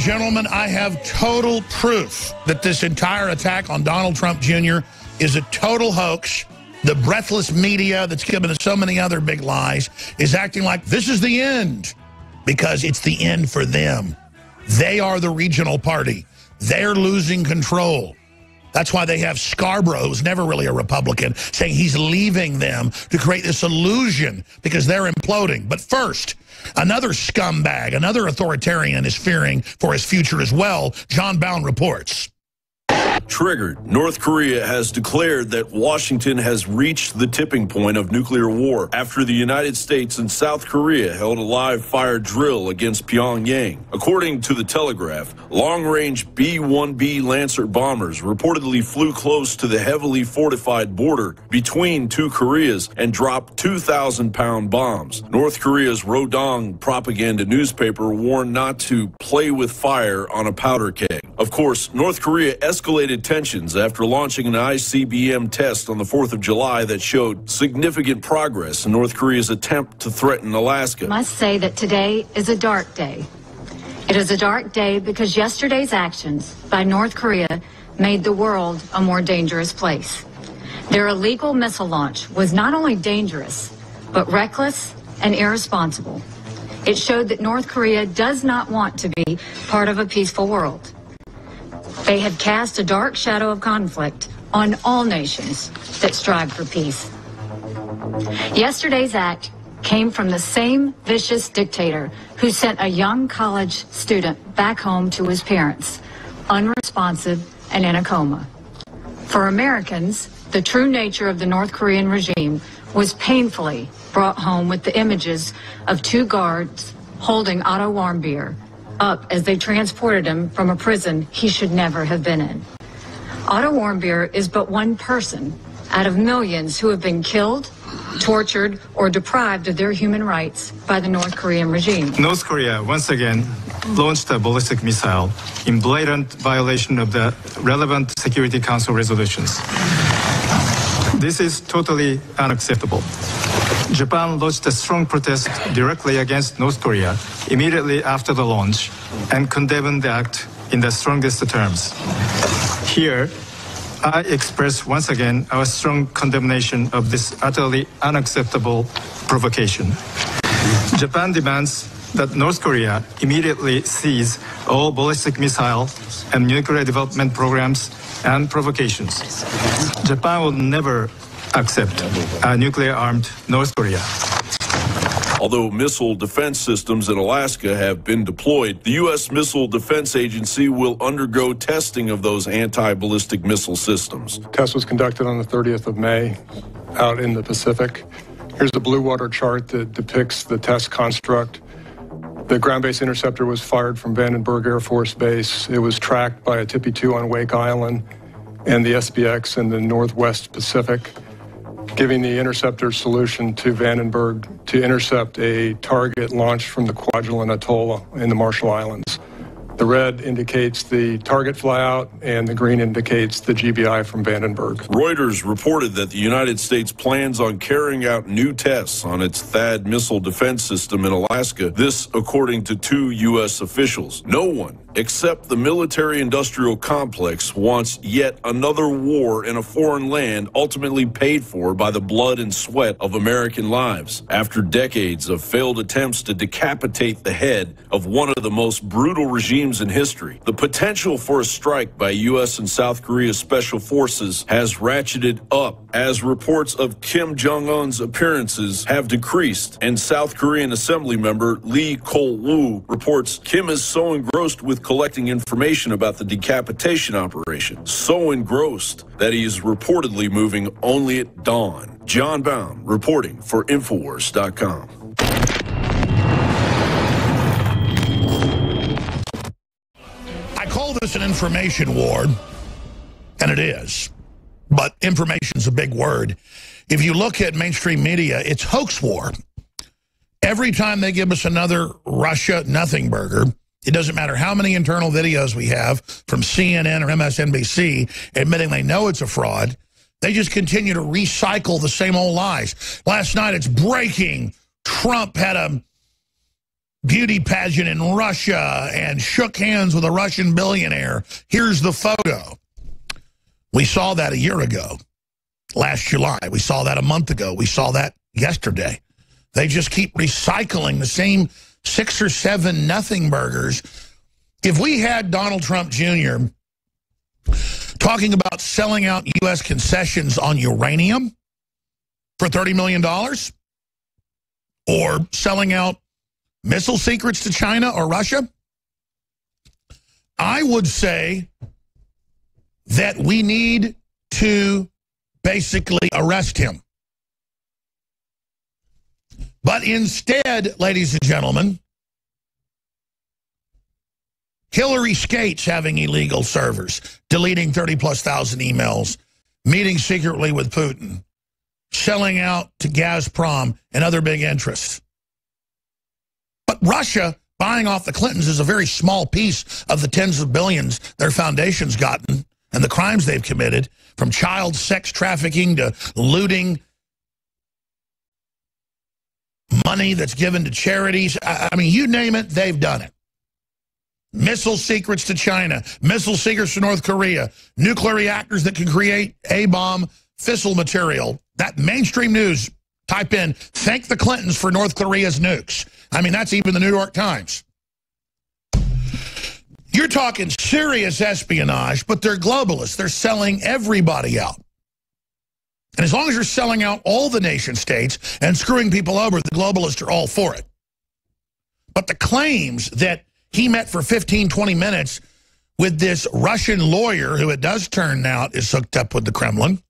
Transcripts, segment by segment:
gentlemen, I have total proof that this entire attack on Donald Trump Jr. is a total hoax. The breathless media that's given us so many other big lies is acting like this is the end because it's the end for them. They are the regional party. They're losing control. That's why they have Scarborough, who's never really a Republican, saying he's leaving them to create this illusion because they're imploding. But first, another scumbag, another authoritarian is fearing for his future as well. John Bound reports. Triggered, North Korea has declared that Washington has reached the tipping point of nuclear war after the United States and South Korea held a live fire drill against Pyongyang. According to the Telegraph, long-range B-1B Lancer bombers reportedly flew close to the heavily fortified border between two Koreas and dropped 2,000-pound bombs. North Korea's Rodong propaganda newspaper warned not to play with fire on a powder keg. Of course, North Korea escalated tensions after launching an ICBM test on the 4th of July that showed significant progress in North Korea's attempt to threaten Alaska. I must say that today is a dark day. It is a dark day because yesterday's actions by North Korea made the world a more dangerous place. Their illegal missile launch was not only dangerous, but reckless and irresponsible. It showed that North Korea does not want to be part of a peaceful world. They have cast a dark shadow of conflict on all nations that strive for peace. Yesterday's act came from the same vicious dictator who sent a young college student back home to his parents, unresponsive and in a coma. For Americans, the true nature of the North Korean regime was painfully brought home with the images of two guards holding Otto Warmbier up as they transported him from a prison he should never have been in. Otto Warmbier is but one person out of millions who have been killed, tortured, or deprived of their human rights by the North Korean regime. North Korea once again launched a ballistic missile in blatant violation of the relevant Security Council resolutions. This is totally unacceptable. Japan lodged a strong protest directly against North Korea immediately after the launch and condemned the act in the strongest terms. Here, I express once again our strong condemnation of this utterly unacceptable provocation. Japan demands that North Korea immediately cease all ballistic missile and nuclear development programs and provocations. Japan will never accept a nuclear-armed North Korea. Although missile defense systems in Alaska have been deployed, the U.S. Missile Defense Agency will undergo testing of those anti-ballistic missile systems. Test was conducted on the 30th of May out in the Pacific. Here's a blue water chart that depicts the test construct. The ground-based interceptor was fired from Vandenberg Air Force Base. It was tracked by a TPY-2 on Wake Island and the SBX in the Northwest Pacific, giving the interceptor solution to Vandenberg to intercept a target launched from the Kwajalein Atoll in the Marshall Islands. The red indicates the target flyout, and the green indicates the GBI from Vandenberg. Reuters reported that the United States plans on carrying out new tests on its THAAD missile defense system in Alaska. This, according to two U.S. officials. No one except the military-industrial complex wants yet another war in a foreign land, ultimately paid for by the blood and sweat of American lives. After decades of failed attempts to decapitate the head of one of the most brutal regimes in history, the potential for a strike by U.S. and South Korea's special forces has ratcheted up as reports of Kim Jong-un's appearances have decreased, and South Korean Assembly member Lee Kol-woo reports Kim is so engrossed with collecting information about the decapitation operation, so engrossed that he is reportedly moving only at dawn. John Bound reporting for Infowars.com. I call this an information war, and it is. But information's a big word. If you look at mainstream media, it's hoax war. Every time they give us another Russia nothing burger, it doesn't matter how many internal videos we have from CNN or MSNBC admitting they know it's a fraud, they just continue to recycle the same old lies. Last night, it's breaking. Trump had a beauty pageant in Russia and shook hands with a Russian billionaire. Here's the photo. We saw that a year ago, last July. We saw that a month ago. We saw that yesterday. They just keep recycling the same 6 or 7 nothing burgers. If we had Donald Trump Jr. talking about selling out U.S. concessions on uranium for $30 million, or selling out missile secrets to China or Russia, I would say that we need to basically arrest him. But instead, ladies and gentlemen, Hillary skates having illegal servers, deleting 30+ thousand emails, meeting secretly with Putin, selling out to Gazprom and other big interests. But Russia buying off the Clintons is a very small piece of the tens of billions their foundation's gotten and the crimes they've committed, from child sex trafficking to looting, money that's given to charities. I mean, you name it, they've done it. Missile secrets to China, missile secrets to North Korea, nuclear reactors that can create A-bomb fissile material. That mainstream news, type in, thank the Clintons for North Korea's nukes. I mean, that's even the New York Times. You're talking serious espionage, but they're globalists. They're selling everybody out. And as long as you're selling out all the nation states and screwing people over, the globalists are all for it. But the claims that he met for 15, 20 minutes with this Russian lawyer, who it does turn out is hooked up with the Kremlin,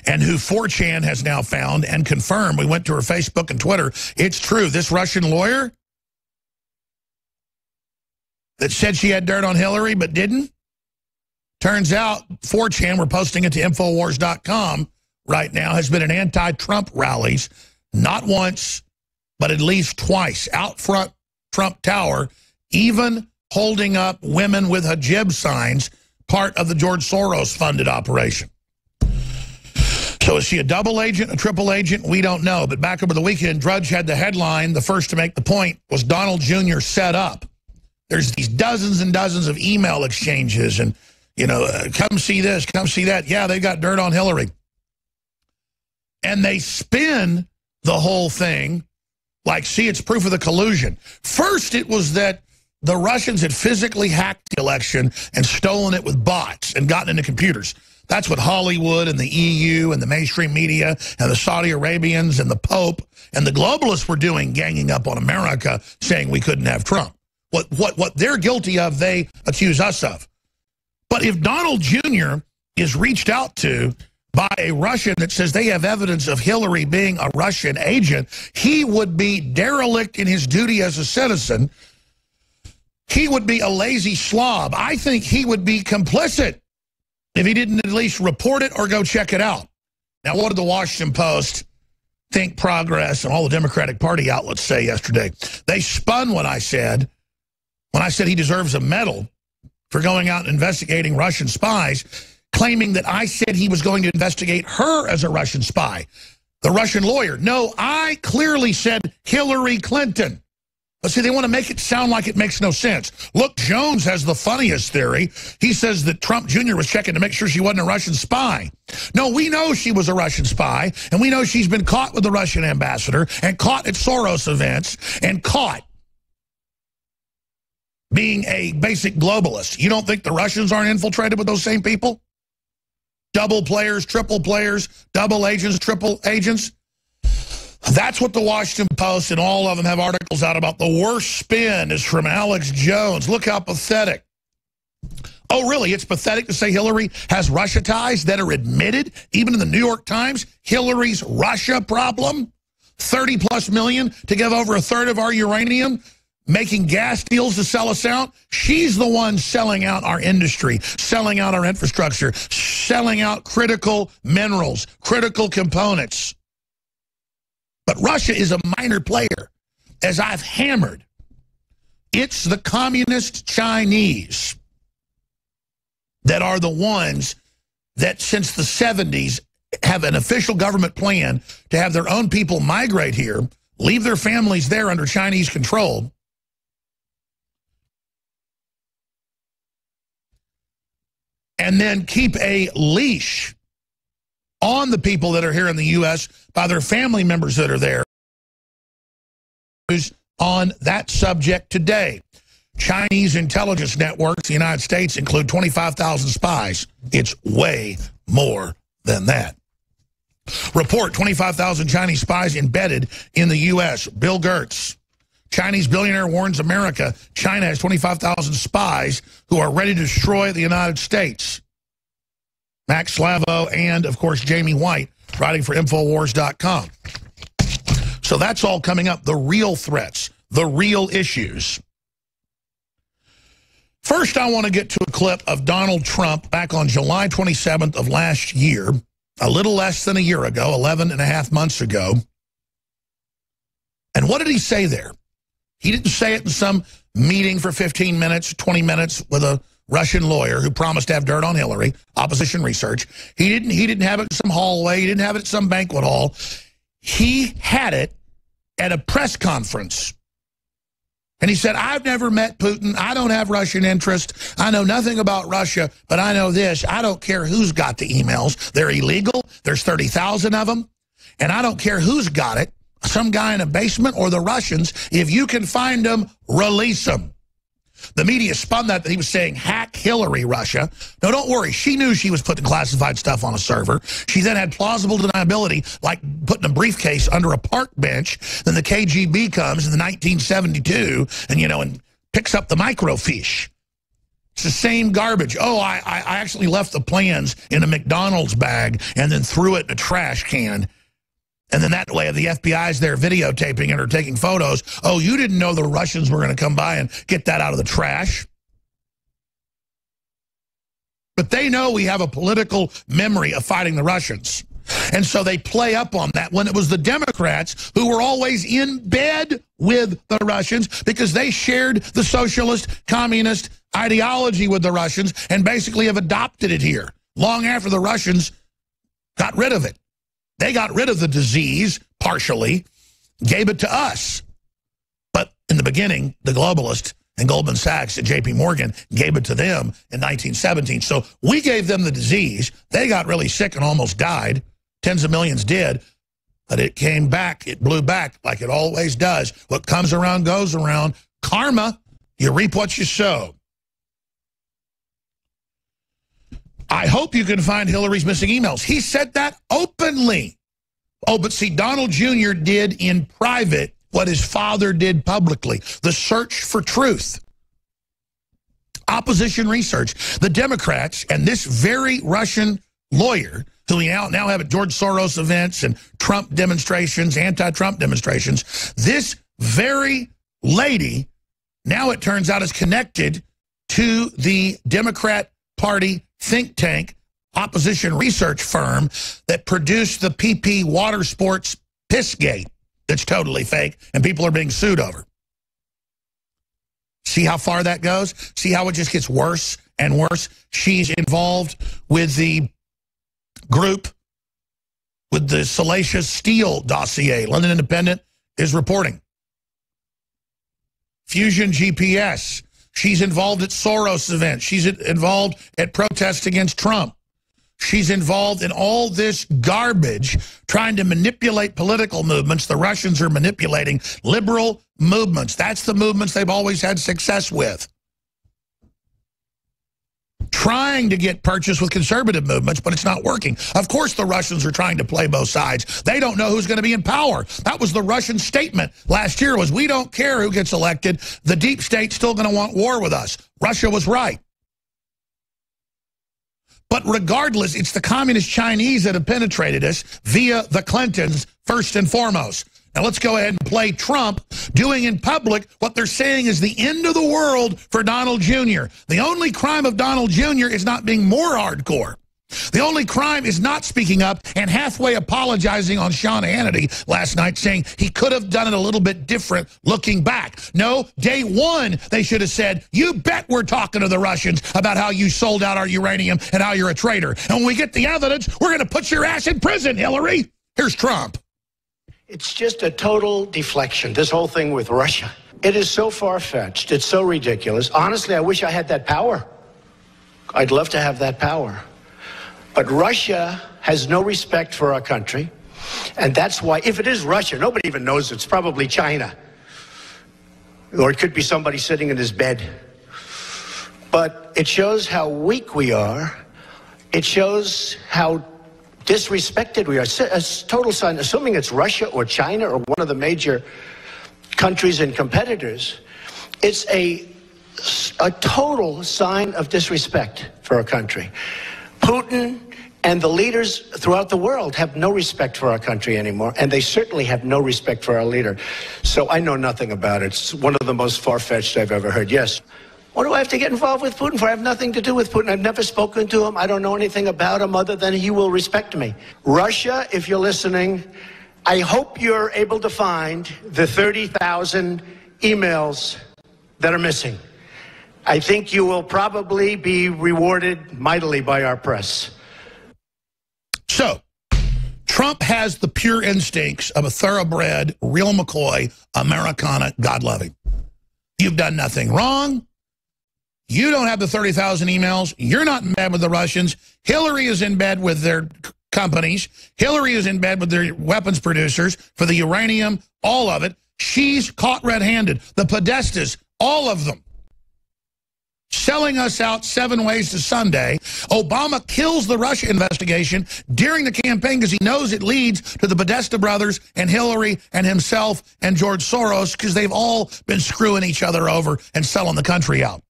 and who 4chan has now found and confirmed, we went to her Facebook and Twitter, it's true, this Russian lawyer that said she had dirt on Hillary but didn't, turns out 4chan, we're posting it to Infowars.com right now, has been in anti-Trump rallies, not once, but at least twice, out front Trump Tower, even holding up women with hijab signs, part of the George Soros-funded operation. So is she a double agent, a triple agent? We don't know. But back over the weekend, Drudge had the headline, the first to make the point, was Donald Jr. set up. There's these dozens and dozens of email exchanges and, you know, come see this, come see that. Yeah, they got dirt on Hillary. And they spin the whole thing like, see, it's proof of the collusion. First, it was that the Russians had physically hacked the election and stolen it with bots and gotten into computers. That's what Hollywood and the EU and the mainstream media and the Saudi Arabians and the Pope and the globalists were doing, ganging up on America, saying we couldn't have Trump. What they're guilty of, they accuse us of. But if Donald Jr. is reached out to by a Russian that says they have evidence of Hillary being a Russian agent, he would be derelict in his duty as a citizen. He would be a lazy slob. I think he would be complicit if he didn't at least report it or go check it out. Now, what did the Washington Post, Think Progress, and all the Democratic Party outlets say yesterday? They spun what I said when I said he deserves a medal for going out and investigating Russian spies, claiming that I said he was going to investigate her as a Russian spy, the Russian lawyer. No, I clearly said Hillary Clinton. But see, they want to make it sound like it makes no sense. Look, Jones has the funniest theory. He says that Trump Jr. was checking to make sure she wasn't a Russian spy. No, we know she was a Russian spy, and we know she's been caught with the Russian ambassador and caught at Soros events and caught being a basic globalist. You don't think the Russians aren't infiltrated with those same people? Double players, triple players, double agents, triple agents. That's what the Washington Post and all of them have articles out about. The worst spin is from Alex Jones. Look how pathetic. Oh, really? It's pathetic to say Hillary has Russia ties that are admitted, even in the New York Times? Hillary's Russia problem? 30+ million to give over a third of our uranium? Making gas deals to sell us out? She's the one selling out our industry, selling out our infrastructure, selling out critical minerals, critical components. But Russia is a minor player, as I've hammered. It's the communist Chinese that are the ones that since the 70s have an official government plan to have their own people migrate here, leave their families there under Chinese control, and then keep a leash on the people that are here in the U.S. by their family members that are there. On that subject today, Chinese intelligence networks in the United States include 25,000 spies. It's way more than that. Report, 25,000 Chinese spies embedded in the U.S. Bill Gertz. Chinese billionaire warns America China has 25,000 spies who are ready to destroy the United States. Max Slavo and, of course, Jamie White, writing for Infowars.com. So that's all coming up, the real threats, the real issues. First, I want to get to a clip of Donald Trump back on July 27th of last year, a little less than a year ago, 11 and a half months ago. And what did he say there? He didn't say it in some meeting for 15 minutes, 20 minutes with a Russian lawyer who promised to have dirt on Hillary, opposition research. He didn't have it in some hallway. He didn't have it at some banquet hall. He had it at a press conference. And he said, I've never met Putin. I don't have Russian interest. I know nothing about Russia, but I know this. I don't care who's got the emails. They're illegal. There's 30,000 of them. And I don't care who's got it, some guy in a basement or the Russians. If you can find them, release them. The media spun that he was saying, hack Hillary, Russia. No, don't worry. She knew she was putting classified stuff on a server. She then had plausible deniability, like putting a briefcase under a park bench. Then the KGB comes in the 1972 and picks up the microfiche. It's the same garbage. Oh, I actually left the plans in a McDonald's bag and then threw it in a trash can. And then that way the FBI's there videotaping it or taking photos. Oh, you didn't know the Russians were going to come by and get that out of the trash. But they know we have a political memory of fighting the Russians. And so they play up on that when it was the Democrats who were always in bed with the Russians because they shared the socialist, communist ideology with the Russians and basically have adopted it here long after the Russians got rid of it. They got rid of the disease, partially, gave it to us. But in the beginning, the globalists and Goldman Sachs and J.P. Morgan gave it to them in 1917. So we gave them the disease. They got really sick and almost died. Tens of millions did. But it came back. It blew back like it always does. What comes around goes around. Karma, you reap what you sow. I hope you can find Hillary's missing emails. He said that openly. Oh, but see, Donald Jr. did in private what his father did publicly. The search for truth. Opposition research. The Democrats and this very Russian lawyer, who we now have at George Soros events and Trump demonstrations, anti-Trump demonstrations, this very lady, now it turns out, is connected to the Democrat Party think tank, opposition research firm that produced the PP water sports pissgate that's totally fake and people are being sued over. See how far that goes? See how it just gets worse and worse? She's involved with the group with the salacious Steele dossier. London Independent is reporting. Fusion GPS. She's involved at Soros events. She's involved at protests against Trump. She's involved in all this garbage, trying to manipulate political movements. The Russians are manipulating liberal movements. That's the movements they've always had success with. Trying to get purchase with conservative movements, but it's not working. Of course the Russians are trying to play both sides. They don't know who's going to be in power. That was the Russian statement last year, was we don't care who gets elected. The deep state's still going to want war with us. Russia was right. But regardless, it's the communist Chinese that have penetrated us via the Clintons, first and foremost. Now let's go ahead and play Trump doing in public what they're saying is the end of the world for Donald Jr. The only crime of Donald Jr. is not being more hardcore. The only crime is not speaking up and halfway apologizing on Sean Hannity last night, saying he could have done it a little bit different looking back. No, day one, they should have said, you bet we're talking to the Russians about how you sold out our uranium and how you're a traitor. And when we get the evidence, we're going to put your ass in prison, Hillary. Here's Trump. It's just a total deflection, this whole thing with Russia. It is so far-fetched. It's so ridiculous. Honestly, I wish I had that power. I'd love to have that power. But Russia has no respect for our country. And that's why, if it is Russia, nobody even knows it's probably China. Or it could be somebody sitting in his bed. But it shows how weak we are. It shows how disrespected we are. A total sign, assuming it's Russia or China or one of the major countries and competitors, it's a total sign of disrespect for our country. Putin and the leaders throughout the world have no respect for our country anymore, and they certainly have no respect for our leader. So I know nothing about it. It's one of the most far-fetched I've ever heard. Yes. What do I have to get involved with Putin for? I have nothing to do with Putin. I've never spoken to him. I don't know anything about him other than he will respect me. Russia, if you're listening, I hope you're able to find the 30,000 emails that are missing. I think you will probably be rewarded mightily by our press. So, Trump has the pure instincts of a thoroughbred, real McCoy, Americana, God-loving. You've done nothing wrong. You don't have the 30,000 emails. You're not in bed with the Russians. Hillary is in bed with their companies. Hillary is in bed with their weapons producers for the uranium, all of it. She's caught red-handed. The Podestas, all of them. Selling us out 7 ways to Sunday. Obama kills the Russia investigation during the campaign because he knows it leads to the Podesta brothers and Hillary and himself and George Soros because they've all been screwing each other over and selling the country out.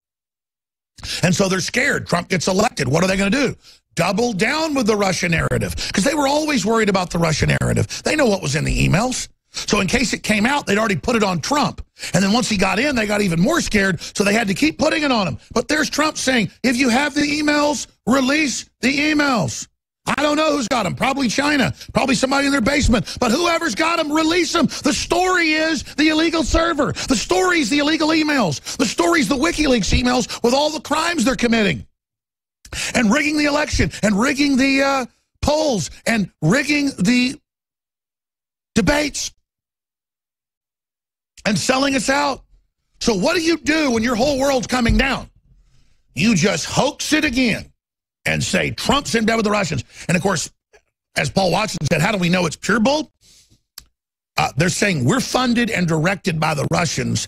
And so they're scared. Trump gets elected. What are they going to do? Double down with the Russia narrative because they were always worried about the Russia narrative. They know what was in the emails. So in case it came out, they'd already put it on Trump. And then once he got in, they got even more scared, so they had to keep putting it on him. But there's Trump saying, if you have the emails, release the emails. I don't know who's got them. Probably China. Probably somebody in their basement. But whoever's got them, release them. The story is the illegal server. The story is the illegal emails. The story is the WikiLeaks emails with all the crimes they're committing. And rigging the election. And rigging the polls. And rigging the debates. And selling us out. So what do you do when your whole world's coming down? You just hoax it again and say Trump's in bed with the Russians. And, of course, as Paul Watson said, how do we know it's pure bull? They're saying we're funded and directed by the Russians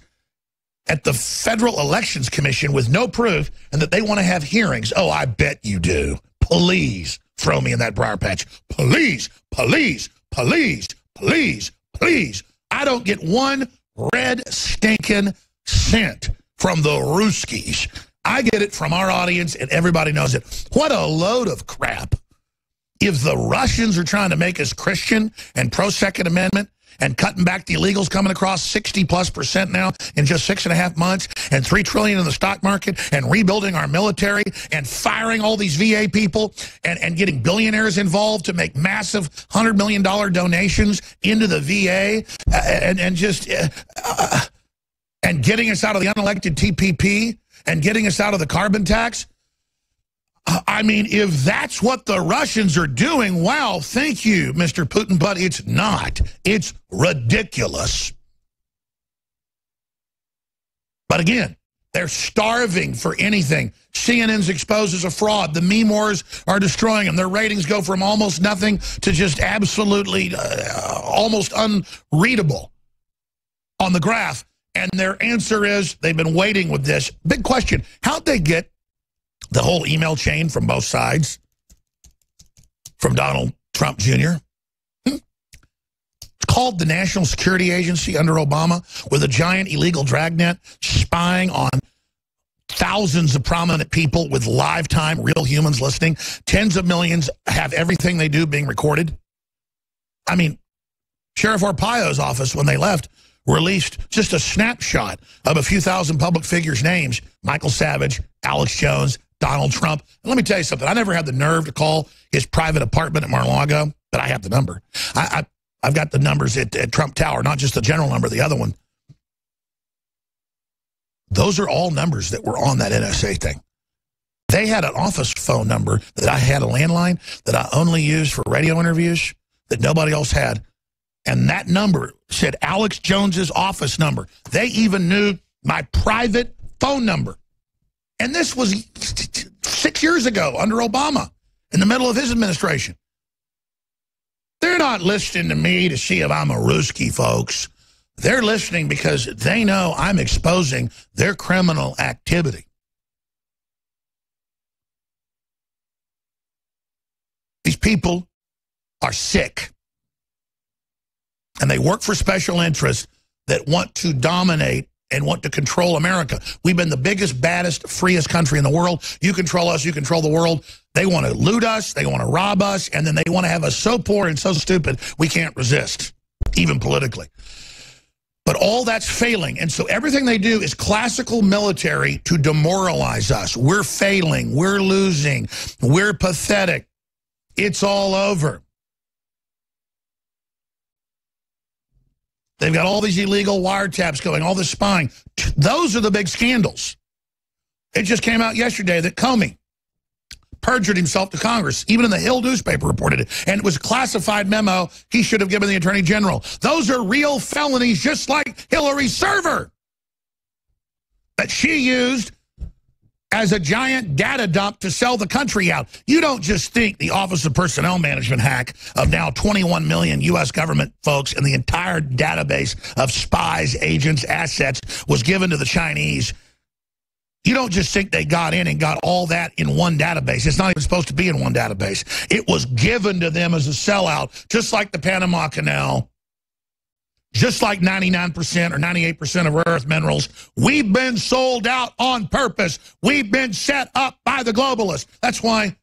at the Federal Elections Commission with no proof and that they want to have hearings. Oh, I bet you do. Please throw me in that briar patch. Please, please, please, please, please. I don't get one red stinking cent from the Ruskies. I get it from our audience, and everybody knows it. What a load of crap. If the Russians are trying to make us Christian and pro-Second Amendment and cutting back the illegals coming across 60+% now in just 6.5 months and $3 trillion in the stock market and rebuilding our military and firing all these VA people and getting billionaires involved to make massive $100 million donations into the VA and getting us out of the unelected TPP and getting us out of the carbon tax. I mean, if that's what the Russians are doing, wow, thank you, Mr. Putin, but it's not. It's ridiculous. But again, they're starving for anything. CNN's exposed as a fraud. The meme wars are destroying them. Their ratings go from almost nothing to just absolutely almost unreadable on the graph. And their answer is they've been waiting with this. Big question, how'd they get the whole email chain from both sides from Donald Trump Jr.? It's called the National Security Agency under Obama with a giant illegal dragnet spying on thousands of prominent people with live time, real humans listening. Tens of millions have everything they do being recorded. I mean, Sheriff Arpaio's office, when they left, released just a snapshot of a few thousand public figures' names. Michael Savage, Alex Jones, Donald Trump. And let me tell you something. I never had the nerve to call his private apartment at Mar-a-Lago, but I have the number. I've got the numbers at Trump Tower, not just the general number, the other one. Those are all numbers that were on that NSA thing. They had an office phone number that I had, a landline, that I only used for radio interviews that nobody else had. And that number said Alex Jones's office number. They even knew my private phone number. And this was 6 years ago under Obama, in the middle of his administration. They're not listening to me to see if I'm a Ruski, folks. They're listening because they know I'm exposing their criminal activity. These people are sick. And they work for special interests that want to dominate and want to control America. We've been the biggest, baddest, freest country in the world. You control us, you control the world. They want to loot us, they want to rob us, and then they want to have us so poor and so stupid we can't resist, even politically. But all that's failing, and so everything they do is classical military to demoralize us. We're failing, we're losing, we're pathetic. It's all over. They've got all these illegal wiretaps going, all this spying. Those are the big scandals. It just came out yesterday that Comey perjured himself to Congress. Even in the Hill newspaper reported it. And it was a classified memo he should have given the Attorney General. Those are real felonies, just like Hillary's server that she used as a giant data dump to sell the country out. You don't just think the Office of Personnel Management hack of now 21 million U.S. government folks and the entire database of spies, agents, assets was given to the Chinese. You don't just think they got in and got all that in one database. It's not even supposed to be in one database. It was given to them as a sellout, just like the Panama Canal, just like 99% or 98% of rare earth minerals. We've been sold out on purpose. We've been set up by the globalists. That's why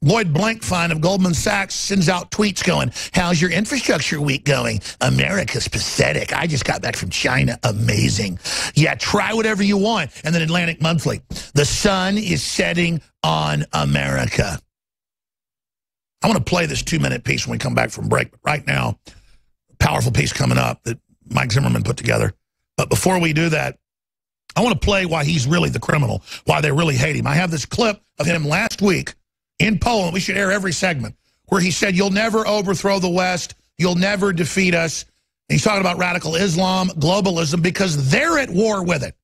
Lloyd Blankfein of Goldman Sachs sends out tweets going, how's your infrastructure week going? America's pathetic. I just got back from China. Amazing. Yeah, try whatever you want. And then Atlantic Monthly, the sun is setting on America. I want to play this 2-minute piece when we come back from break. But right now, powerful piece coming up that Mike Zimmerman put together. But before we do that, I want to play why he's really the criminal, why they really hate him. I have this clip of him last week in Poland. We should air every segment, where he said, you'll never overthrow the West. You'll never defeat us. And he's talking about radical Islam, globalism, because they're at war with it.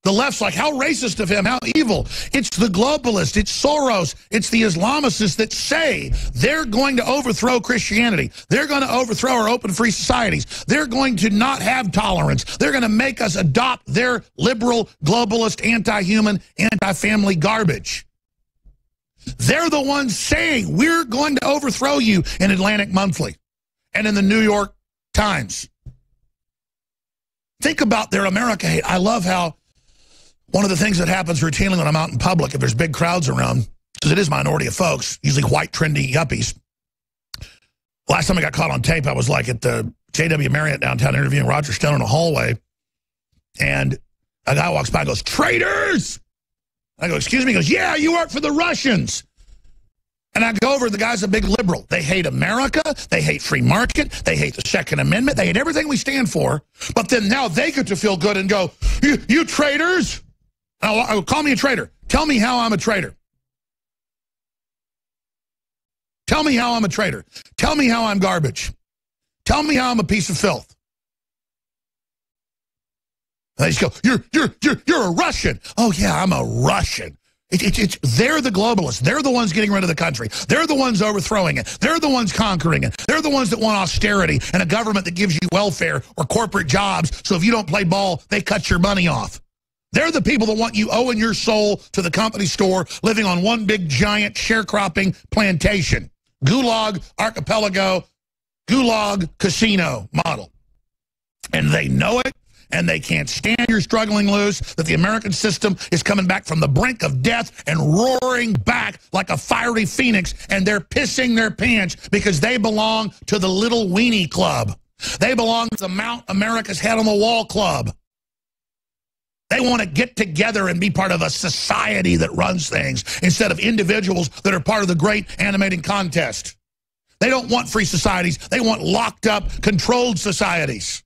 The left's like, how racist of him, how evil. It's the globalists, it's Soros, it's the Islamicists that say they're going to overthrow Christianity. They're going to overthrow our open free societies. They're going to not have tolerance. They're going to make us adopt their liberal, globalist, anti-human, anti-family garbage. They're the ones saying we're going to overthrow you in Atlantic Monthly and in the New York Times. Think about their America hate. I love how one of the things that happens routinely when I'm out in public, if there's big crowds around, because it is a minority of folks, usually white, trendy yuppies. Last time I got caught on tape, I was like at the JW Marriott downtown interviewing Roger Stone in a hallway, and a guy walks by and goes, traitors! I go, excuse me? He goes, yeah, you work for the Russians. And I go over, the guy's a big liberal. They hate America. They hate free market. They hate the Second Amendment. They hate everything we stand for. But then now they get to feel good and go, you traitors! Oh, call me a traitor. Tell me how I'm a traitor. Tell me how I'm a traitor. Tell me how I'm garbage. Tell me how I'm a piece of filth. And they just go, you're a Russian. Oh yeah, I'm a Russian. They're the globalists. They're the ones getting rid of the country. They're the ones overthrowing it. They're the ones conquering it. They're the ones that want austerity and a government that gives you welfare or corporate jobs. So if you don't play ball, they cut your money off. They're the people that want you owing your soul to the company store, living on one big giant sharecropping plantation. Gulag Archipelago, Gulag Casino model. And they know it, and they can't stand your struggling loose, that the American system is coming back from the brink of death and roaring back like a fiery phoenix, and they're pissing their pants because they belong to the little weenie club. They belong to the Mount America's Head on the Wall club. They want to get together and be part of a society that runs things instead of individuals that are part of the great animating contest. They don't want free societies. They want locked up, controlled societies.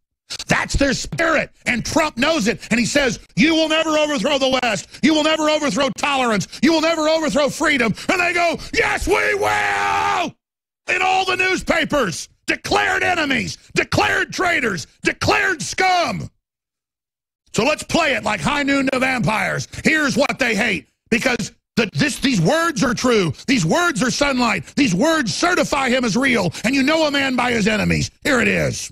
That's their spirit, and Trump knows it, and he says, you will never overthrow the West. You will never overthrow tolerance. You will never overthrow freedom. And they go, yes, we will! In all the newspapers. declared enemies, declared traitors, declared scum. So let's play it like High Noon to Vampires. Here's what they hate, because these words are true. These words are sunlight. These words certify him as real, and you know a man by his enemies. Here it is.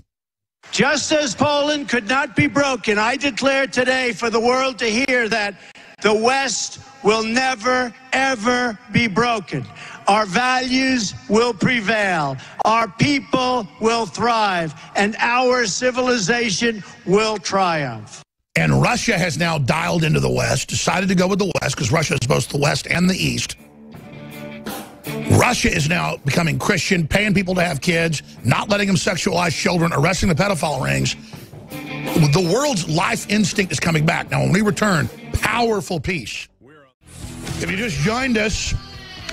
Just as Poland could not be broken, I declare today for the world to hear that the West will never, ever be broken. Our values will prevail. Our people will thrive, and our civilization will triumph. And Russia has now dialed into the West, decided to go with the West, because Russia is both the West and the East. Russia is now becoming Christian, paying people to have kids, not letting them sexualize children, arresting the pedophile rings. The world's life instinct is coming back. Now, when we return, powerful peace. If you just joined us,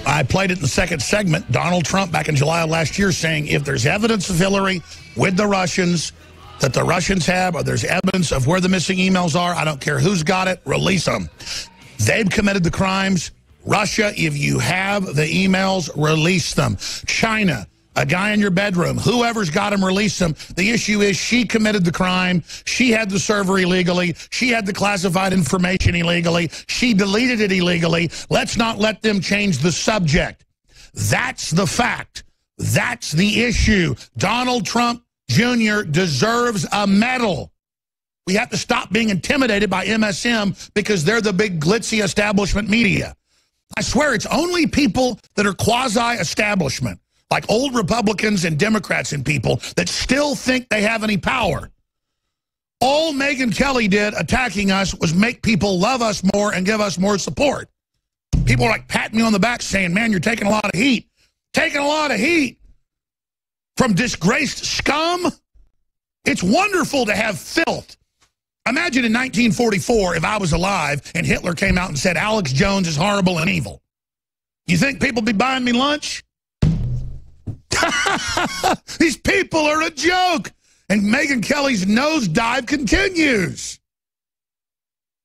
I played it in the second segment. Donald Trump back in July of last year saying if there's evidence of Hillary with the Russians that the Russians have, or there's evidence of where the missing emails are, I don't care who's got it, release them. They've committed the crimes. Russia, if you have the emails, release them. China, a guy in your bedroom, whoever's got him, release them. The issue is she committed the crime. She had the server illegally. She had the classified information illegally. She deleted it illegally. Let's not let them change the subject. That's the fact. That's the issue. Donald Trump Jr. deserves a medal. We have to stop being intimidated by MSM because they're the big glitzy establishment media. I swear it's only people that are quasi-establishment, like old Republicans and Democrats and people, that still think they have any power. All Megyn Kelly did attacking us was make people love us more and give us more support. People are like patting me on the back saying, man, you're taking a lot of heat. Taking a lot of heat from disgraced scum. It's wonderful to have filth. Imagine in 1944 if I was alive and Hitler came out and said Alex Jones is horrible and evil. You think people would be buying me lunch? These people are a joke. And Megyn Kelly's nosedive continues.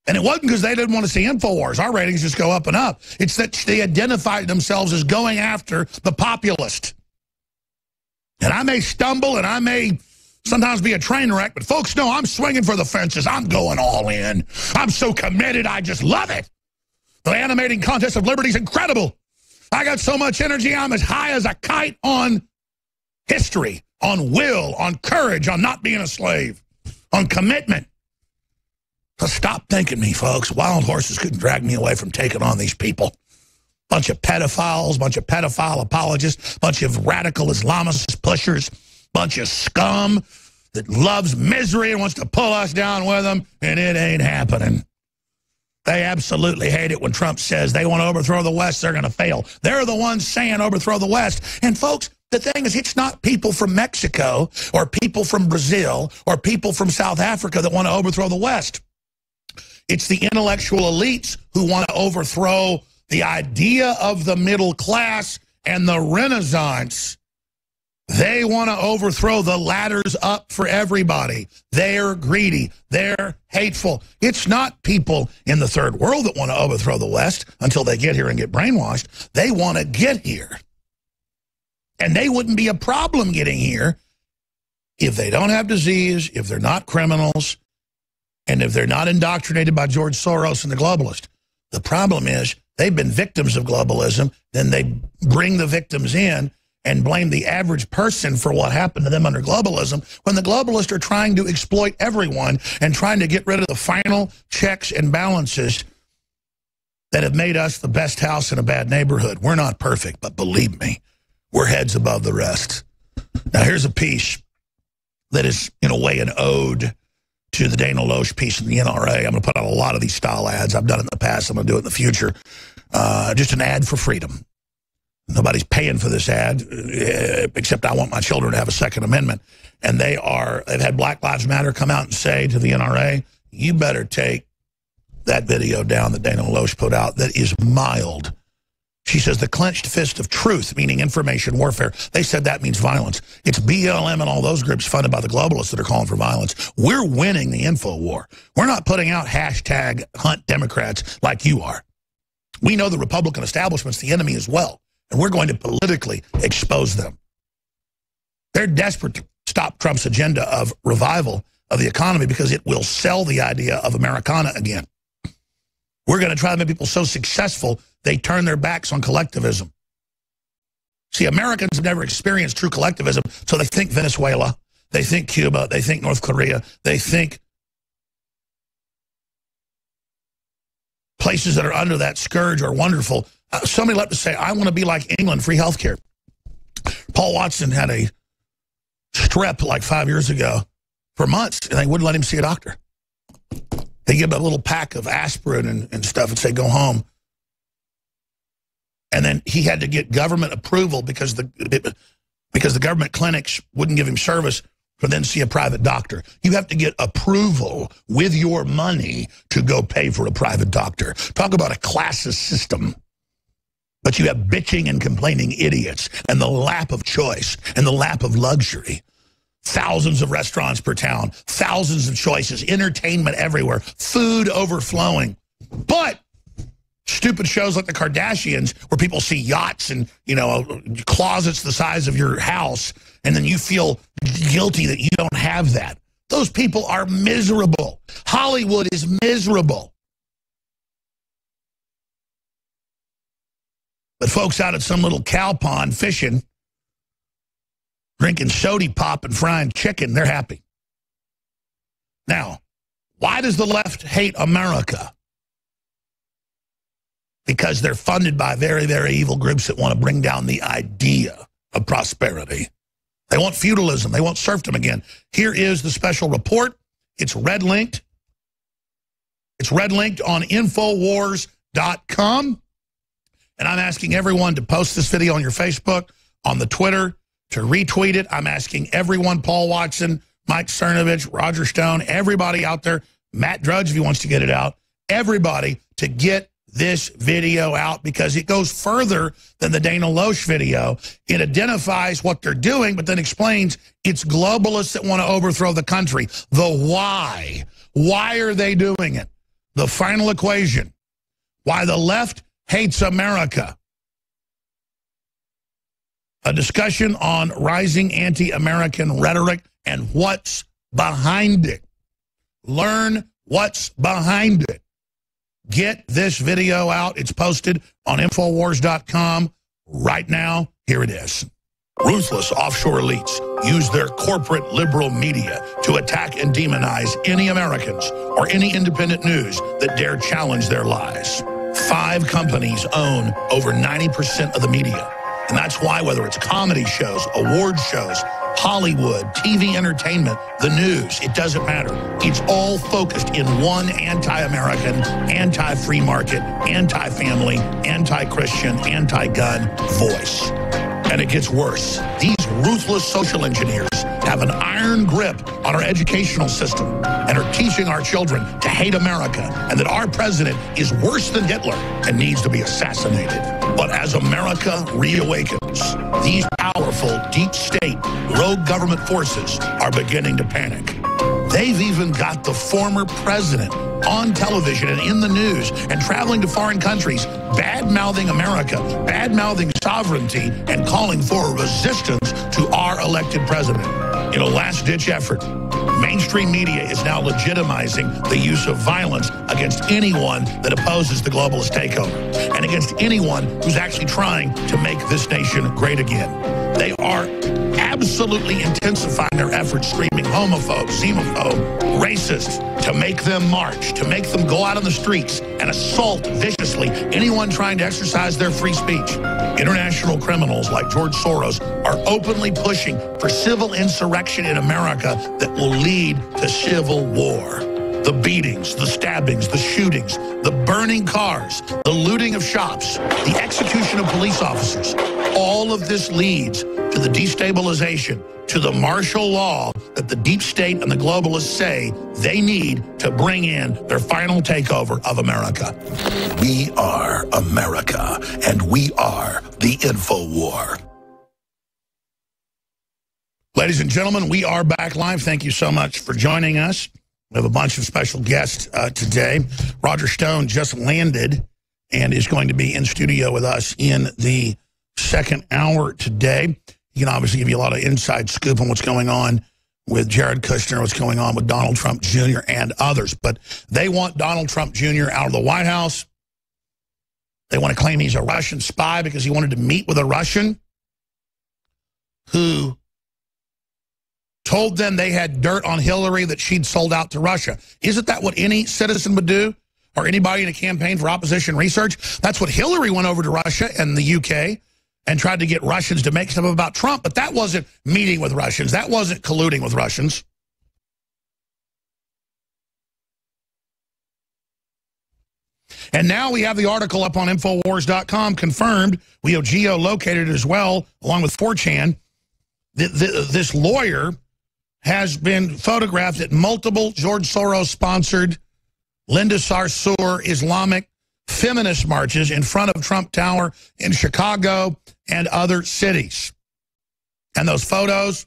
And it wasn't because they didn't want to see InfoWars. Our ratings just go up and up. It's that they identified themselves as going after the populist. And I may stumble and I may sometimes be a train wreck, but folks know I'm swinging for the fences. I'm going all in. I'm so committed, I just love it. The animating contest of liberty is incredible. I got so much energy, I'm as high as a kite on history, on will, on courage, on not being a slave, on commitment. So stop thinking me, folks. Wild horses couldn't drag me away from taking on these people. Bunch of pedophiles, bunch of pedophile apologists, bunch of radical Islamist pushers, bunch of scum that loves misery and wants to pull us down with them, and it ain't happening. They absolutely hate it when Trump says they want to overthrow the West, they're going to fail. They're the ones saying overthrow the West. And folks, the thing is, it's not people from Mexico or people from Brazil or people from South Africa that want to overthrow the West. It's the intellectual elites who want to overthrow the idea of the middle class and the Renaissance. They want to overthrow the ladders up for everybody. They're greedy. They're hateful. It's not people in the third world that want to overthrow the West until they get here and get brainwashed. They want to get here. And they wouldn't be a problem getting here if they don't have disease, if they're not criminals, and if they're not indoctrinated by George Soros and the globalists. The problem is they've been victims of globalism. Then they bring the victims in and blame the average person for what happened to them under globalism, when the globalists are trying to exploit everyone and trying to get rid of the final checks and balances that have made us the best house in a bad neighborhood. We're not perfect, but believe me, we're heads above the rest. Now, here's a piece that is, in a way, an ode to the Dana Loesch piece in the NRA. I'm going to put out a lot of these style ads. I've done it in the past. I'm going to do it in the future. Just an ad for freedom. Nobody's paying for this ad, except I want my children to have a Second Amendment. And they've had Black Lives Matter come out and say to the NRA, you better take that video down that Dana Loesch put out that is mild. She says the clenched fist of truth, meaning information warfare. They said that means violence. It's BLM and all those groups funded by the globalists that are calling for violence. We're winning the info war. We're not putting out hashtag hunt Democrats like you are. We know the Republican establishment's the enemy as well. And we're going to politically expose them. They're desperate to stop Trump's agenda of revival of the economy because it will sell the idea of Americana again. We're going to try to make people so successful they turn their backs on collectivism. See, Americans have never experienced true collectivism, so they think Venezuela, they think Cuba, they think North Korea, they think places that are under that scourge are wonderful. Somebody left to say, I want to be like England, free health care. Paul Watson had a strep like 5 years ago for months, and they wouldn't let him see a doctor. They give him a little pack of aspirin and stuff and say, go home. And then he had to get government approval because the government clinics wouldn't give him service for then see a private doctor. You have to get approval with your money to go pay for a private doctor. Talk about a classist system. But you have bitching and complaining idiots and the lap of choice and the lap of luxury. Thousands of restaurants per town, thousands of choices, entertainment everywhere, food overflowing. But stupid shows like the Kardashians where people see yachts and, closets the size of your house, and then you feel guilty that you don't have that. Those people are miserable. Hollywood is miserable. But folks out at some little cow pond fishing, drinking sody pop and frying chicken, they're happy. Now, why does the left hate America? Because they're funded by very, very evil groups that want to bring down the idea of prosperity. They want feudalism. They want serfdom again. Here is the special report. It's red-linked. It's red-linked on Infowars.com. And I'm asking everyone to post this video on your Facebook, on the Twitter, to retweet it. I'm asking everyone, Paul Watson, Mike Cernovich, Roger Stone, everybody out there, Matt Drudge if he wants to get it out, everybody to get this video out because it goes further than the Dana Loesch video. It identifies what they're doing, but then explains it's globalists that want to overthrow the country. The why. Why are they doing it? The final equation. Why the left hates America. A discussion on rising anti-American rhetoric and what's behind it. Learn what's behind it. Get this video out. It's posted on Infowars.com right now. Here it is. Ruthless offshore elites use their corporate liberal media to attack and demonize any Americans or any independent news that dare challenge their lies. 5 companies own over 90% of the media. And that's why whether it's comedy shows, award shows, Hollywood, TV entertainment, the news, it doesn't matter. It's all focused in one anti-American, anti-free market, anti-family, anti-Christian, anti-gun voice. And it gets worse. These ruthless social engineers have an iron grip on our educational system and are teaching our children to hate America and that our president is worse than Hitler and needs to be assassinated. But as America reawakens, these powerful deep state rogue government forces are beginning to panic. They've even got the former president on television and in the news and traveling to foreign countries, bad-mouthing America, bad-mouthing sovereignty, and calling for resistance to our elected president. In a last-ditch effort, mainstream media is now legitimizing the use of violence against anyone that opposes the globalist takeover and against anyone who's actually trying to make this nation great again. They are absolutely intensifying their efforts, screaming homophobe, xenophobe, racist, to make them march, to make them go out on the streets and assault viciously anyone trying to exercise their free speech. International criminals like George Soros are openly pushing for civil insurrection in America that will lead to civil war. The beatings, the stabbings, the shootings, the burning cars, the looting of shops, the execution of police officers, all of this leads to the destabilization, to the martial law that the deep state and the globalists say they need to bring in their final takeover of America. We are America, and we are the InfoWar. Ladies and gentlemen, we are back live. Thank you so much for joining us. We have a bunch of special guests today. Roger Stone just landed and is going to be in studio with us in the second hour today. He can obviously give you a lot of inside scoop on what's going on with Jared Kushner, what's going on with Donald Trump Jr. and others. But they want Donald Trump Jr. out of the White House. They want to claim he's a Russian spy because he wanted to meet with a Russian who told them they had dirt on Hillary that she'd sold out to Russia. Isn't that what any citizen would do? Or anybody in a campaign for opposition research? That's what Hillary went over to Russia and the UK and tried to get Russians to make stuff about Trump. But that wasn't meeting with Russians. That wasn't colluding with Russians. And now we have the article up on Infowars.com confirmed. We have geolocated it as well, along with 4chan. This lawyer has been photographed at multiple George Soros-sponsored Linda Sarsour Islamic feminist marches in front of Trump Tower in Chicago and other cities. And those photos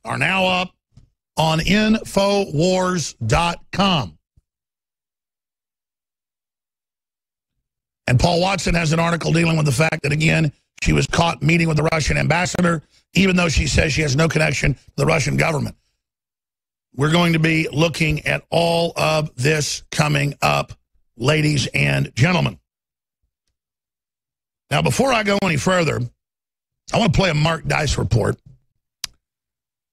are now up on Infowars.com. And Paul Watson has an article dealing with the fact that, again, she was caught meeting with the Russian ambassador, even though she says she has no connection to the Russian government. We're going to be looking at all of this coming up, ladies and gentlemen. Now, before I go any further, I want to play a Mark Dice report.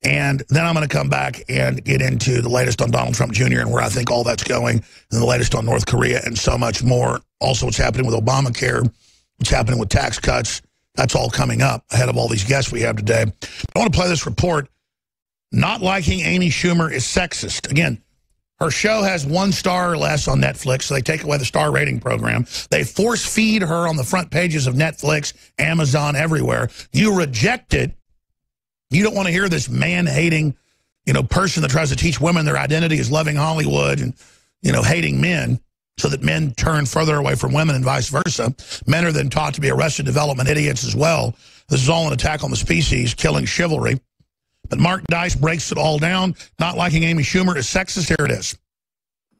And then I'm going to come back and get into the latest on Donald Trump Jr. and where I think all that's going, and the latest on North Korea and so much more. Also, what's happening with Obamacare, what's happening with tax cuts. That's all coming up ahead of all these guests we have today. I want to play this report. Not liking Amy Schumer is sexist. Again, her show has 1 star or less on Netflix, so they take away the star rating program. They force feed her on the front pages of Netflix, Amazon, everywhere. You reject it. You don't want to hear this man-hating, person that tries to teach women their identity is loving Hollywood and, hating men so that men turn further away from women and vice versa. Men are then taught to be arrested development idiots as well. This is all an attack on the species, killing chivalry. But Mark Dice breaks it all down. Not liking Amy Schumer is sexist. Here it is.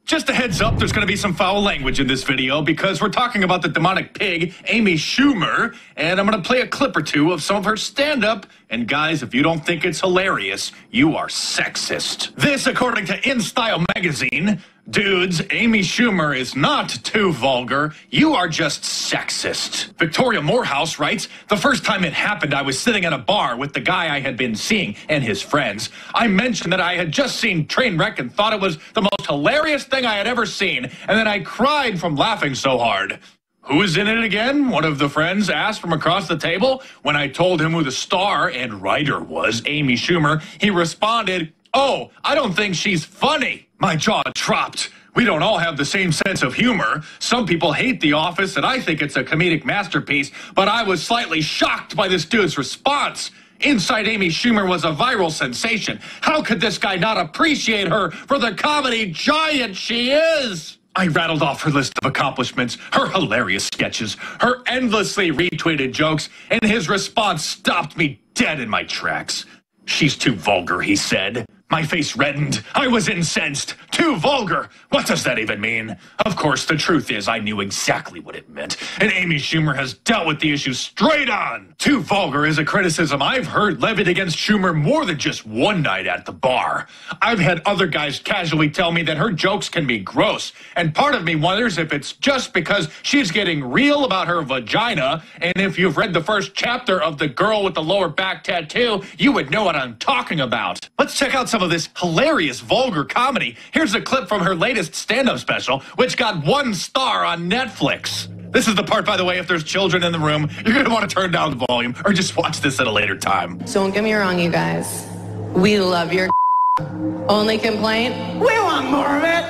Just a heads up, there's going to be some foul language in this video because we're talking about the demonic pig, Amy Schumer, and I'm going to play a clip or two of some of her stand-up. And guys, if you don't think it's hilarious, you are sexist. This, according to InStyle magazine. Dudes, Amy Schumer is not too vulgar. You are just sexist. Victoria Morehouse writes, the first time it happened, I was sitting at a bar with the guy I had been seeing and his friends. I mentioned that I had just seen Trainwreck and thought it was the most hilarious thing I had ever seen. And then I cried from laughing so hard. Who is in it again? One of the friends asked from across the table. When I told him who the star and writer was, Amy Schumer, he responded, oh, I don't think she's funny. My jaw dropped. We don't all have the same sense of humor. Some people hate The Office, and I think it's a comedic masterpiece, but I was slightly shocked by this dude's response. Inside Amy Schumer was a viral sensation. How could this guy not appreciate her for the comedy giant she is? I rattled off her list of accomplishments, her hilarious sketches, her endlessly retweeted jokes, and his response stopped me dead in my tracks. She's too vulgar, he said. My face reddened. I was incensed. Too vulgar. What does that even mean? Of course, the truth is I knew exactly what it meant. And Amy Schumer has dealt with the issue straight on. Too vulgar is a criticism I've heard levied against Schumer more than just one night at the bar. I've had other guys casually tell me that her jokes can be gross. And part of me wonders if it's just because she's getting real about her vagina. And if you've read the first chapter of The Girl with the Lower Back Tattoo, you would know what I'm talking about. Let's check out some of this hilarious vulgar comedy. Here's a clip from her latest stand-up special, which got 1 star on Netflix. This is the part, by the way, if there's children in the room, you're going to want to turn down the volume or just watch this at a later time. So don't get me wrong, you guys. We love your only complaint, we want more of it.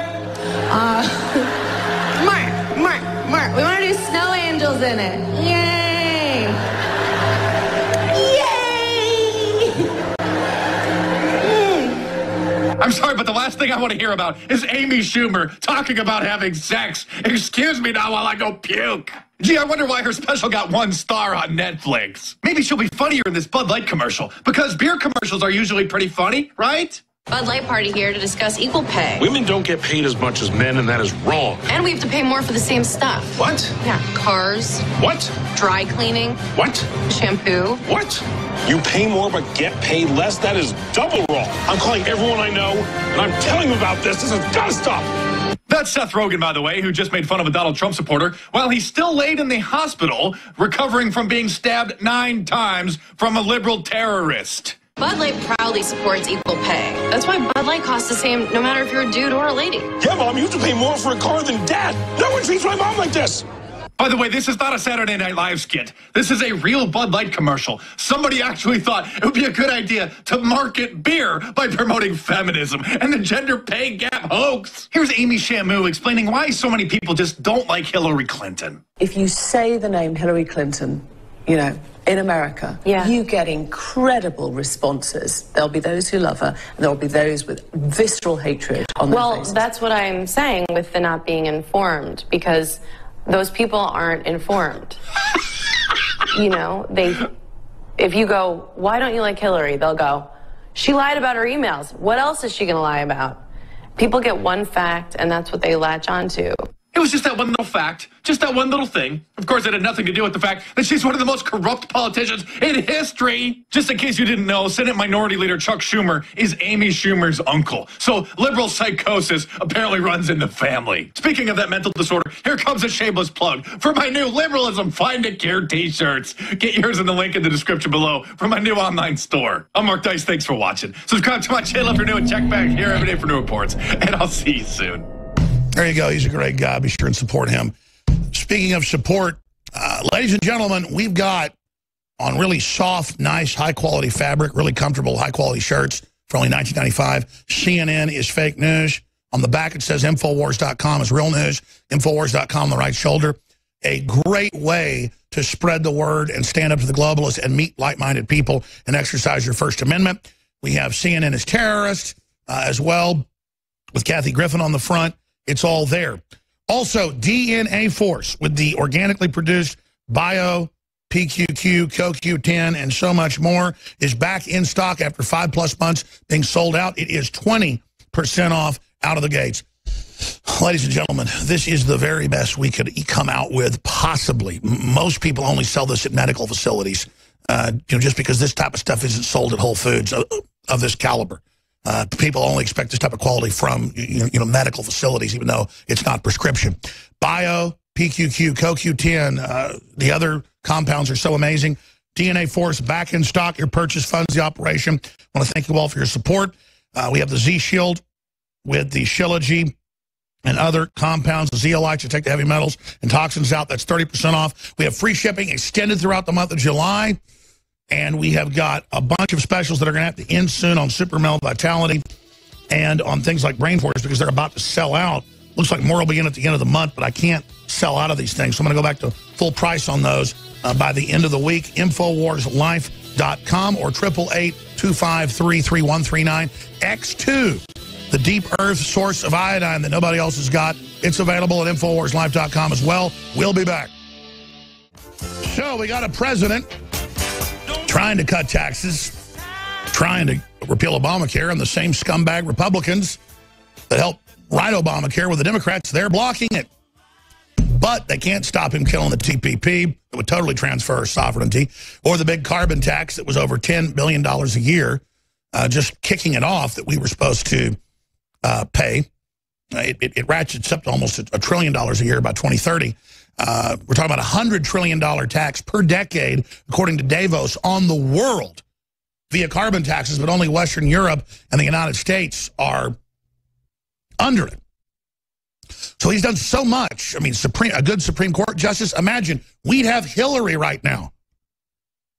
Mark, we want to do snow angels in it. Yay! I'm sorry, but the last thing I want to hear about is Amy Schumer talking about having sex. Excuse me now while I go puke. Gee, I wonder why her special got 1 star on Netflix. Maybe she'll be funnier in this Bud Light commercial, because beer commercials are usually pretty funny, right? Bud Light party here to discuss equal pay. Women don't get paid as much as men, and that is wrong. And we have to pay more for the same stuff. What? Yeah, cars. What? Dry cleaning. What? Shampoo. What? You pay more but get paid less? That is double wrong. I'm calling everyone I know, and I'm telling them about this. This has got to stop. That's Seth Rogen, by the way, who just made fun of a Donald Trump supporter while he's still laid in the hospital recovering from being stabbed 9 times from a liberal terrorist. Bud Light proudly supports equal pay. That's why Bud Light costs the same no matter if you're a dude or a lady. Yeah, Mom, you have to pay more for a car than Dad. No one treats my mom like this. By the way, this is not a Saturday Night Live skit. This is a real Bud Light commercial. Somebody actually thought it would be a good idea to market beer by promoting feminism and the gender pay gap hoax. Here's Amy Shamu explaining why so many people just don't like Hillary Clinton. If you say the name Hillary Clinton, you know, in America, you get incredible responses. There'll be those who love her, and there'll be those with visceral hatred on their faces. Well, that's what I'm saying with the not being informed, because those people aren't informed. You know, if you go, why don't you like Hillary? They'll go, she lied about her emails. What else is she going to lie about? People get one fact, and that's what they latch onto. It was just that one little fact, just that one little thing. Of course, it had nothing to do with the fact that she's one of the most corrupt politicians in history. Just in case you didn't know, Senate Minority Leader Chuck Schumer is Amy Schumer's uncle. So liberal psychosis apparently runs in the family. Speaking of that mental disorder, here comes a shameless plug for my new Liberalism Find a Cure t-shirts. Get yours in the link in the description below for my new online store. I'm Mark Dice. Thanks for watching. Subscribe to my channel if you're new and check back here every day for new reports. And I'll see you soon. There you go. He's a great guy. Be sure and support him. Speaking of support, ladies and gentlemen, we've got on really soft, nice, high-quality fabric, really comfortable, high-quality shirts for only $19.95. CNN is fake news. On the back, it says Infowars.com is real news. Infowars.com on the right shoulder. A great way to spread the word and stand up to the globalists and meet like-minded people and exercise your First Amendment. We have CNN as terrorists as well, with Kathy Griffin on the front. It's all there. Also, DNA Force with the organically produced bio, PQQ, CoQ10, and so much more is back in stock after 5+ months being sold out. It is 20% off out of the gates. Ladies and gentlemen, this is the very best we could come out with, possibly. Most people only sell this at medical facilities, just because this type of stuff isn't sold at Whole Foods of this caliber. People only expect this type of quality from medical facilities, even though it's not prescription. Bio, PQQ, CoQ10, the other compounds are so amazing. DNA Force back in stock. Your purchase funds the operation. I want to thank you all for your support. We have the Z-Shield with the Shilajit and other compounds, the zeolites to take the heavy metals and toxins out. That's 30% off. We have free shipping extended throughout the month of July. And we have got a bunch of specials that are going to have to end soon on Super Male Vitality and on things like Brain Force because they're about to sell out. Looks like more will begin at the end of the month, but I can't sell out of these things. So I'm going to go back to full price on those by the end of the week. Infowarslife.com or 888-253-3139. X2, the deep earth source of iodine that nobody else has got. It's available at Infowarslife.com as well. We'll be back. So we got a president trying to cut taxes, trying to repeal Obamacare, and the same scumbag Republicans that helped write Obamacare with the Democrats, they're blocking it. But they can't stop him killing the TPP that would totally transfer our sovereignty, or the big carbon tax that was over $10 billion a year, just kicking it off that we were supposed to pay. It ratchets up to almost $1 trillion a year by 2030. We're talking about $100 trillion tax per decade, according to Davos, on the world via carbon taxes, but only Western Europe and the United States are under it. So he's done so much. I mean, a good Supreme Court justice. Imagine we'd have Hillary right now.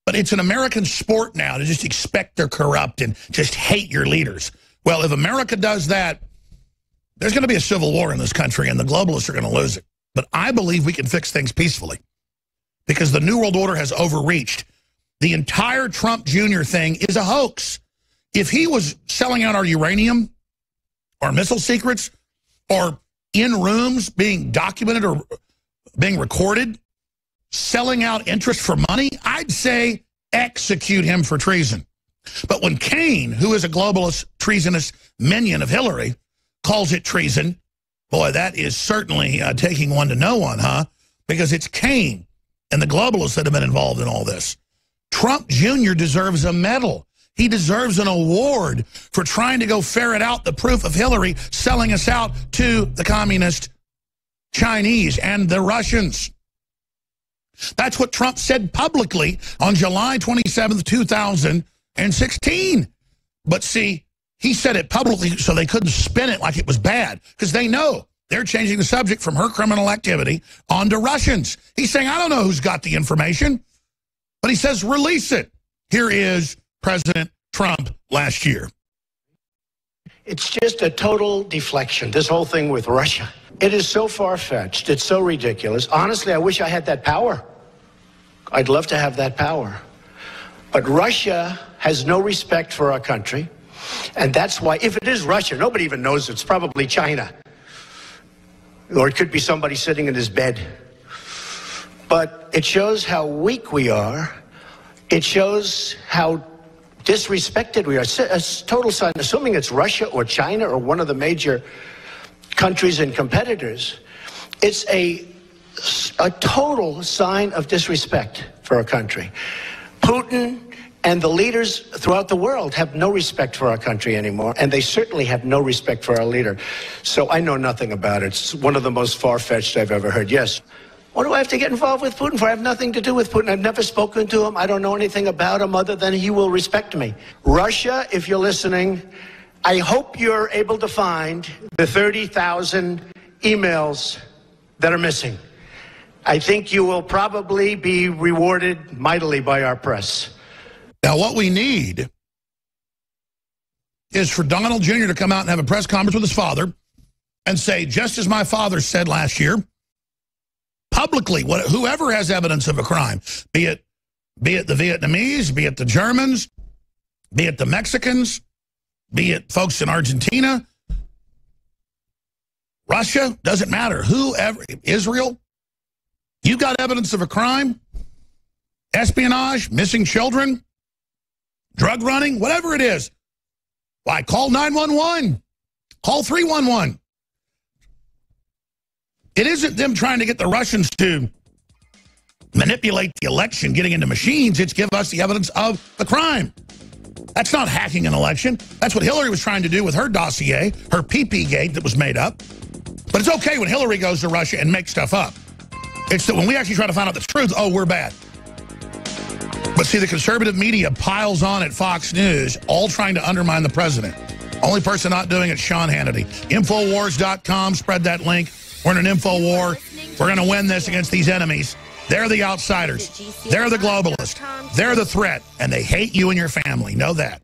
But it's an American sport now to just expect they're corrupt and just hate your leaders. Well, if America does that, there's going to be a civil war in this country, and the globalists are going to lose it. But I believe we can fix things peacefully because the New World Order has overreached. The entire Trump Jr. thing is a hoax. If he was selling out our uranium or missile secrets or in rooms being documented or being recorded, selling out interest for money, I'd say execute him for treason. But when Kane, who is a globalist, treasonous minion of Hillary, calls it treason, boy, that is certainly taking one to know one, huh? Because it's Kane and the globalists that have been involved in all this. Trump Jr. deserves a medal. He deserves an award for trying to go ferret out the proof of Hillary selling us out to the communist Chinese and the Russians. That's what Trump said publicly on July 27th, 2016. But see, he said it publicly so they couldn't spin it like it was bad, because they know they're changing the subject from her criminal activity onto Russians. He's saying, I don't know who's got the information, but he says, release it. Here is President Trump last year. It's just a total deflection, this whole thing with Russia. It is so far-fetched. It's so ridiculous. Honestly, I wish I had that power. I'd love to have that power. But Russia has no respect for our country. And that's why, if it is Russia, nobody even knows it's probably China. Or it could be somebody sitting in his bed. But it shows how weak we are. It shows how disrespected we are. A total sign, assuming it's Russia or China or one of the major countries and competitors, it's a total sign of disrespect for our country. Putin and the leaders throughout the world have no respect for our country anymore, and they certainly have no respect for our leader. So I know nothing about it. It's one of the most far-fetched I've ever heard. Yes. What do I have to get involved with Putin for? I have nothing to do with Putin. I've never spoken to him. I don't know anything about him other than he will respect me. Russia, if you're listening, I hope you're able to find the 30,000 emails that are missing. I think you will probably be rewarded mightily by our press. Now, what we need is for Donald Jr. to come out and have a press conference with his father and say, just as my father said last year, publicly, whoever has evidence of a crime, be it the Vietnamese, be it the Germans, be it the Mexicans, be it folks in Argentina, Russia, doesn't matter, whoever, Israel, you got evidence of a crime, espionage, missing children, drug running, whatever it is, why, call 911, call 311. It isn't them trying to get the Russians to manipulate the election, getting into machines. It's give us the evidence of the crime. That's not hacking an election. That's what Hillary was trying to do with her dossier, her PP gate that was made up. But it's okay when Hillary goes to Russia and makes stuff up. It's that when we actually try to find out the truth, oh, we're bad. But see, the conservative media piles on at Fox News, all trying to undermine the president. Only person not doing it is Sean Hannity. Infowars.com, spread that link. We're in an info war. We're going to win this against these enemies. They're the outsiders. They're the globalists. They're the threat. And they hate you and your family. Know that.